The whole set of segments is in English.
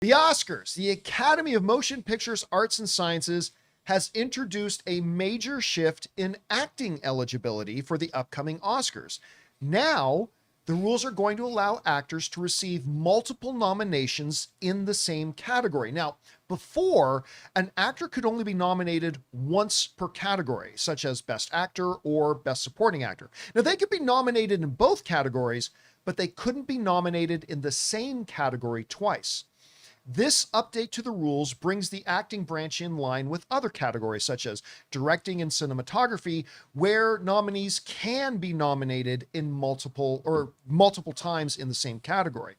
The Oscars, the Academy of Motion Pictures Arts and Sciences, has introduced a major shift in acting eligibility for the upcoming Oscars. Now, the rules are going to allow actors to receive multiple nominations in the same category. Now, before, an actor could only be nominated once per category, such as Best Actor or Best Supporting Actor. Now, they could be nominated in both categories, but they couldn't be nominated in the same category twice. This update to the rules brings the acting branch in line with other categories such as directing and cinematography, where nominees can be nominated in multiple times in the same category.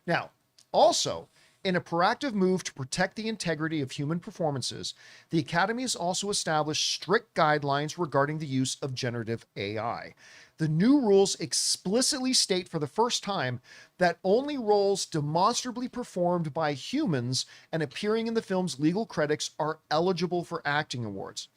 Now, also, in a proactive move to protect the integrity of human performances, the Academy has also established strict guidelines regarding the use of generative AI. The new rules explicitly state for the first time that only roles demonstrably performed by humans and appearing in the film's legal credits are eligible for acting awards.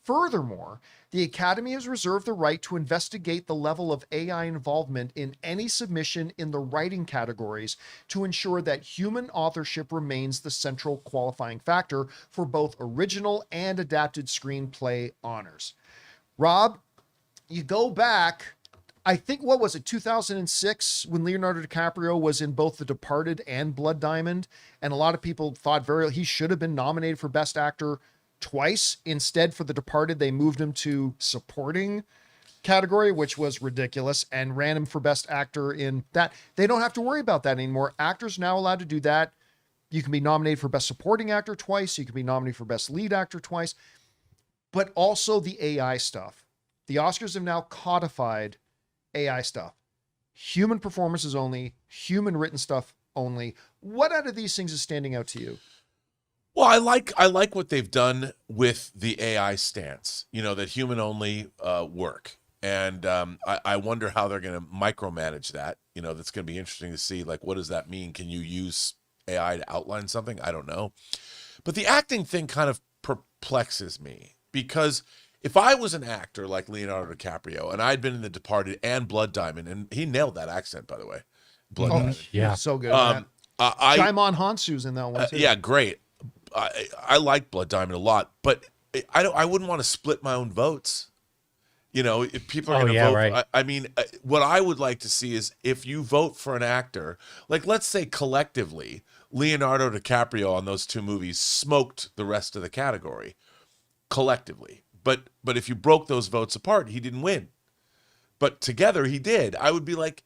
Furthermore, the Academy has reserved the right to investigate the level of AI involvement in any submission in the writing categories to ensure that human authorship remains the central qualifying factor for both original and adapted screenplay honors. Rob, you go back, I think, what was it, 2006, when Leonardo DiCaprio was in both The Departed and Blood Diamond, and a lot of people thought he should have been nominated for Best Actor twice. Instead, for The Departed, they moved him to supporting category, which was ridiculous, and ran him for Best Actor in that. They don't have to worry about that anymore. Actors are now allowed to do that. You can be nominated for Best Supporting Actor twice. You can be nominated for Best Lead Actor twice. But also the AI stuff. The Oscars have now codified AI stuff. Human performances only, human written stuff only. What out of these things is standing out to you? Well, I like what they've done with the AI stance, that human only work. And I wonder how they're going to micromanage that. That's going to be interesting to see, like, what does that mean? Can you use AI to outline something? I don't know. But the acting thing kind of perplexes me, because if I was an actor like Leonardo DiCaprio and I'd been in The Departed and Blood Diamond, and he nailed that accent, by the way, Blood Diamond. Yeah, so good. Jaimon Hansu's in that one too. Yeah, great. I like Blood Diamond a lot, but I wouldn't want to split my own votes. If people are going to vote, right. I mean, what I would like to see is, if you vote for an actor, like, let's say collectively, Leonardo DiCaprio on those two movies smoked the rest of the category collectively. But if you broke those votes apart, he didn't win. But together he did. I would be like,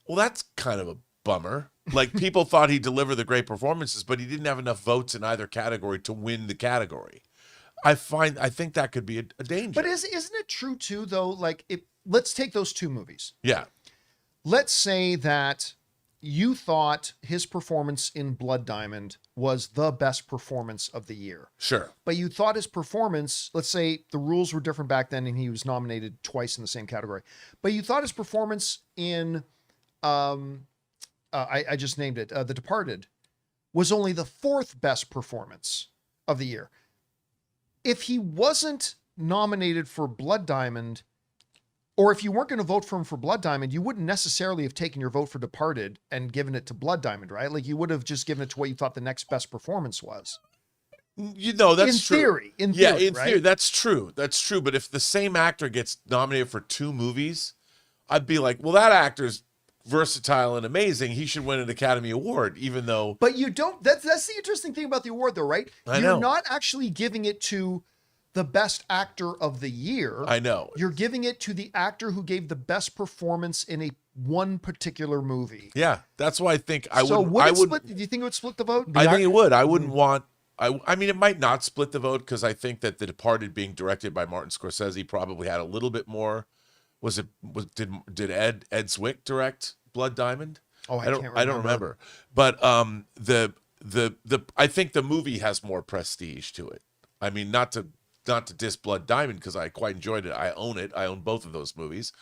well, that's kind of a bummer. Like, people thought he delivered the great performances, but he didn't have enough votes in either category to win the category. I think that could be a danger. But isn't it true too, though? Like, let's take those two movies. Yeah. Let's say that you thought his performance in Blood Diamond was the best performance of the year. Sure. But you thought his performance, let's say the rules were different back then and he was nominated twice in the same category, but you thought his performance in, I just named it, The Departed, was only the fourth best performance of the year. If he wasn't nominated for Blood Diamond, or if you weren't going to vote for him for Blood Diamond, you wouldn't necessarily have taken your vote for Departed and given it to Blood Diamond, right? Like, you would have just given it to what you thought the next best performance was. That's true. In theory, right? Theory, that's true. That's true. But if the same actor gets nominated for two movies, I'd be like, well, that actor's versatile and amazing. He should win an Academy Award, even though. But you don't. That's the interesting thing about the award, though, right? You're not actually giving it to the best actor of the year. I know. You're giving it to the actor who gave the best performance in one particular movie. Yeah, that's why I think I would. So would it split? Do you think it would split the vote? I think it would. I wouldn't want. I mean, it might not split the vote, because I think that The Departed, being directed by Martin Scorsese, probably had a little bit more. Did Ed Zwick direct Blood Diamond? Oh, I don't remember. But I think the movie has more prestige to it. I mean, not to diss Blood Diamond, because I quite enjoyed it. I own it. I own both of those movies.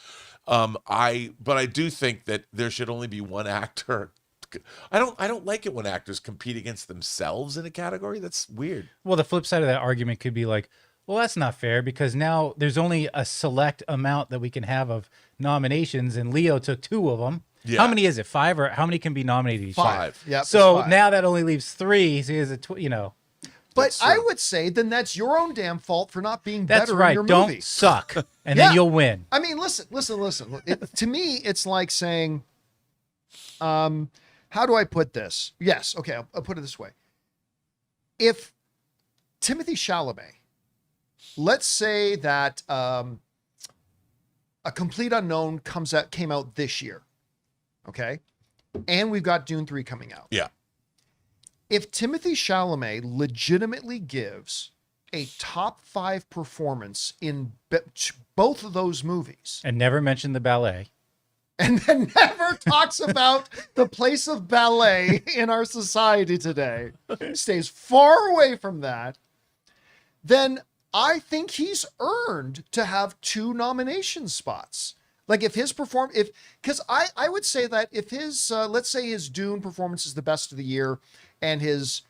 But I do think that there should only be one actor. I don't like it when actors compete against themselves in a category. That's weird. Well, the flip side of that argument could be like, well, that's not fair, because now there's only a select amount that we can have of nominations, and Leo took 2 of them. How many is it? 5, or how many can be nominated each time? 5. Yeah. So now that only leaves 3. So he has a, But I would say then that's your own damn fault for not being That's better right. in your Don't movie. suck, and then you'll win. I mean, listen. To me, it's like saying, how do I put this? Yes, okay, I'll put it this way. If Timothée Chalamet, let's say that A Complete Unknown came out this year, okay, and we've got Dune 3 coming out. Yeah. If Timothée Chalamet legitimately gives a top 5 performance in both of those movies, And never mention the ballet. and then never talks about the place of ballet in our society today, stays far away from that, then I think he's earned to have 2 nomination spots. Like if his because I would say that if his, let's say his Dune performance is the best of the year, and his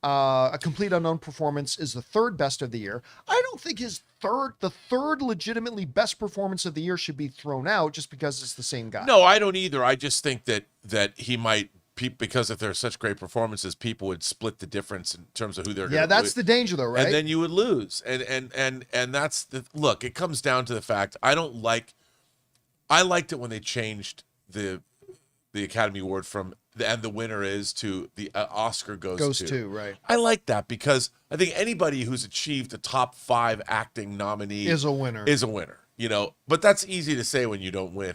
A Complete Unknown performance is the 3rd best of the year, I don't think the third legitimately best performance of the year should be thrown out just because it's the same guy. No, I don't either. I just think that he might, because if there are such great performances, people would split the difference in terms of who they're going to that's the danger though, right? And then you would lose. And that's the look, it comes down to the fact I liked it when they changed the Academy Award from and the winner is to the Oscar goes to, right? I like that because I think anybody who's achieved a top 5 acting nominee Is a winner. But that's easy to say when you don't win.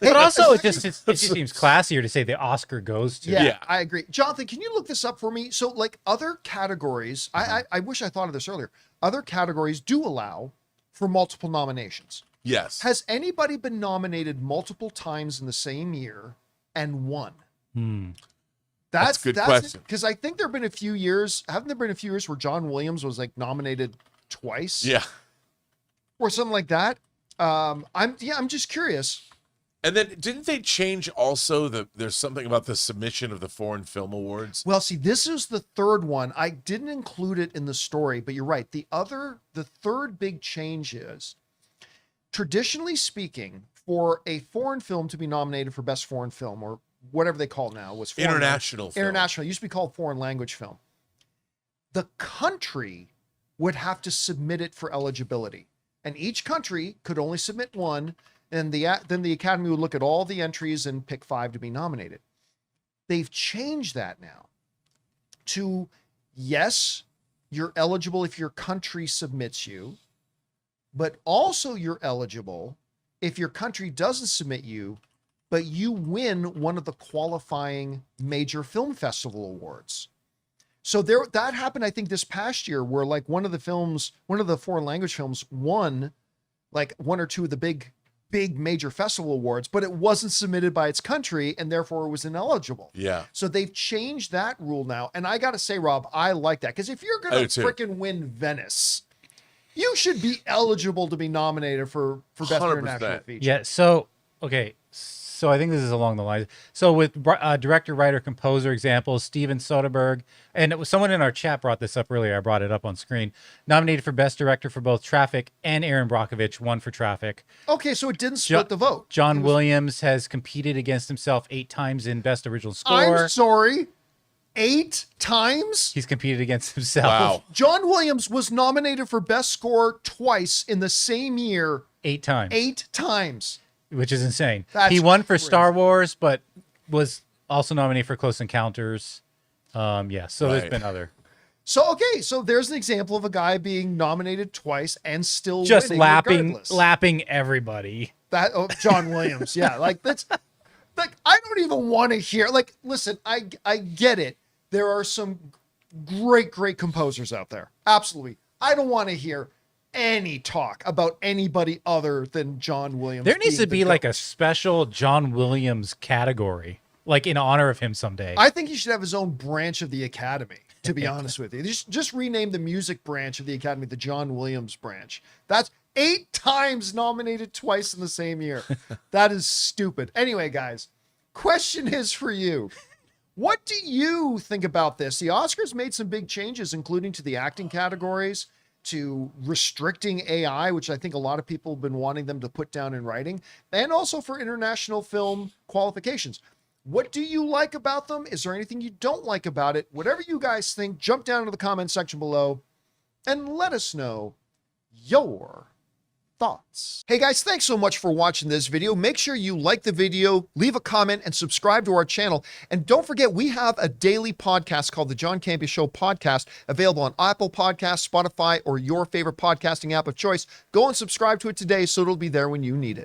But also, it just seems classier to say the Oscar goes to. Yeah, I agree. Jonathan, can you look this up for me? So, like other categories, I wish I thought of this earlier. Other categories do allow for multiple nominations. Yes. Has anybody been nominated multiple times in the same year and won? That's a good question. Because I think there have been a few years. Haven't there been a few years where John Williams was like nominated twice? Yeah. Or something like that. I'm just curious. And then didn't they change also there's something about the submission of the Foreign Film Awards? Well, see, this is the 3rd one. I didn't include it in the story, but you're right. The 3rd big change is, traditionally speaking, for a foreign film to be nominated for Best Foreign Film, or whatever they call it now, was international film. International. It used to be called foreign language film. The country would have to submit it for eligibility, and each country could only submit one. And then the Academy would look at all the entries and pick 5 to be nominated. They've changed that now to, yes, you're eligible if your country submits you, but also you're eligible if your country doesn't submit you, but you win one of the qualifying major film festival awards. So that happened, I think, this past year, where like one of the foreign language films won like 1 or 2 of the big major festival awards, but it wasn't submitted by its country and therefore it was ineligible. Yeah. So they've changed that rule now. And I got to say, Rob, I like that, because if you're going to freaking win Venice, you should be eligible to be nominated for Best 100%. International Feature. Yeah. So, okay. So I think this is along the lines. So with director, writer, composer examples, Steven Soderbergh, and it was someone in our chat brought this up earlier. I brought it up on screen. Nominated for Best Director for both Traffic, and Aaron Brockovich won for Traffic. Okay, so it didn't split the vote. John Williams has competed against himself 8 times in Best Original Score. I'm sorry, 8 times? He's competed against himself. Wow. John Williams was nominated for Best Score twice in the same year. 8 times. 8 times. Which is insane. That's he won for crazy. Star Wars, but was also nominated for Close Encounters. So there's been other. So, okay, so there's an example of a guy being nominated twice and still Just winning regardless. lapping everybody. John Williams, yeah, like that's like I don't even want to hear. Like, listen, I get it. There are some great composers out there, absolutely. I don't want to hear any talk about anybody other than John Williams. There needs to be like a coach. special John Williams category, like in honor of him someday. I think he should have his own branch of the Academy, to be honest with you. Just rename the music branch of the Academy the John Williams branch. That's 8 times nominated twice in the same year. That is stupid. Anyway, guys, question is for you. What do you think about this? The Oscars made some big changes, including to the acting categories. to restricting AI, which I think a lot of people have been wanting them to put down in writing, and also for international film qualifications. What do you like about them? Is there anything you don't like about it? Whatever you guys think, jump down to the comment section below and let us know your thoughts. Hey guys, thanks so much for watching this video. Make sure you like the video, leave a comment, and subscribe to our channel. And don't forget, we have a daily podcast called the John Campea Show Podcast, available on Apple Podcasts, Spotify, or your favorite podcasting app of choice. Go and subscribe to it today so it'll be there when you need it.